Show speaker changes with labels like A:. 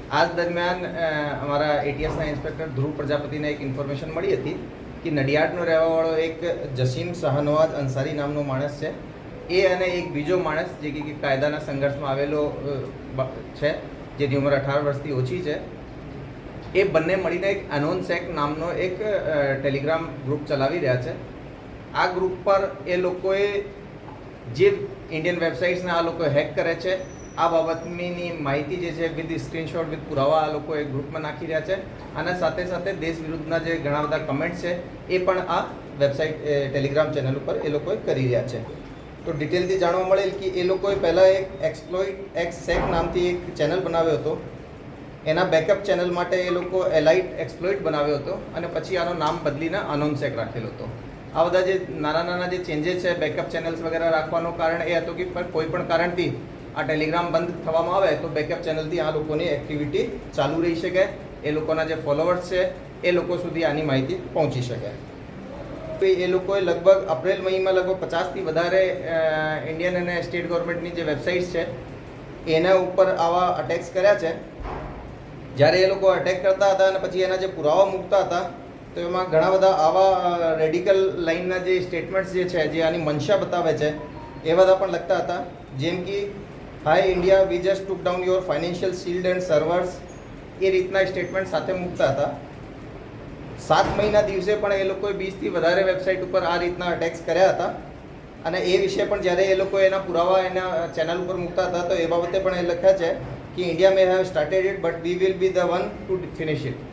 A: આ જ દરમિયાન અમારા એટીએસના ઇન્સ્પેક્ટર ધ્રુવ પ્રજાપતિને એક ઇન્ફોર્મેશન મળી હતી કે નડિયાદનો રહેવાવાળો એક જસીમ શાહનવાજ અંસારી નામનો માણસ છે. એ અને એક બીજો માણસ જે કે કાયદાના સંઘર્ષમાં આવેલો છે, જેની ઉંમર 18 વર્ષથી ઓછી છે, એ બંને મળીને એક અનોન્સેક નામનો એક ટેલિગ્રામ ગ્રુપ ચલાવી રહ્યા છે. આ ગ્રુપ પર એ લોકોએ જે ઇન્ડિયન વેબસાઇટ્સને આ લોકો હેક કરે છે, આ બાબતની માહિતી જે છે વિથ સ્ક્રીનશોટ વિથ પુરાવા આ લોકો એક ગ્રુપમાં નાખી રહ્યા છે. અને સાથે સાથે દેશ વિરુદ્ધના જે ઘણા બધા કમેન્ટ છે એ પણ આ વેબસાઇટ ટેલિગ્રામ ચેનલ ઉપર એ લોકોએ કરી રહ્યા છે. તો ડિટેલથી જાણવા મળેલ કે એ લોકોએ પહેલાં એક એક્સપ્લોઇટ એક્સેક નામથી એક ચેનલ બનાવ્યો હતો. એના બેકઅપ ચેનલ માટે એ લોકો એલાઇટ એક્સપ્લોઇટ બનાવ્યો હતો અને પછી આનું નામ બદલીને અનોન્સેક રાખેલો હતો. આ બધા જે નાના જે ચેન્જીસ છે બેકઅપ ચેનલ્સ વગેરે રાખવાનું કારણ એ હતું કે કોઈ પણ કારણથી આ ટેલિગ્રામ બંધ થવામાં આવે તો બેકઅપ ચેનલથી આ લોકોની એક્ટિવિટી ચાલુ રહી શકે, એ લોકોના જે ફોલોવર્સ છે એ લોકો સુધી આની માહિતી પહોંચી શકે. એ લોકોએ લગભગ એપ્રિલ મહિનામાં લગભગ 50થી વધારે ઇન્ડિયન અને સ્ટેટ ગવર્મેન્ટની જે વેબસાઇટ્સ છે એના ઉપર આવા અટેક્સ કર્યા છે. જ્યારે એ લોકો અટેક કરતા હતા અને પછી એના જે પુરાવા મૂકતા હતા તો એમાં ઘણા બધા આવા રેડિકલ લાઇનના જે સ્ટેટમેન્ટ્સ જે છે જે આની મંશા બતાવે છે એ બધા પણ લખતા હતા. જેમ કે hi India, we just took down your financial shield and servers, એ રીતના સ્ટેટમેન્ટ સાથે મૂકતા હતા. 7 મહિના દિવસે પણ એ લોકોએ 20થી વધારે વેબસાઇટ ઉપર આ રીતના અટેક્સ કર્યા હતા. અને એ વિશે પણ જ્યારે એ લોકો એના પુરાવા એના ચેનલ ઉપર મૂકતા હતા તો એ બાબતે પણ એ લખ્યા છે કે India May have started it but we will be the one two finish it.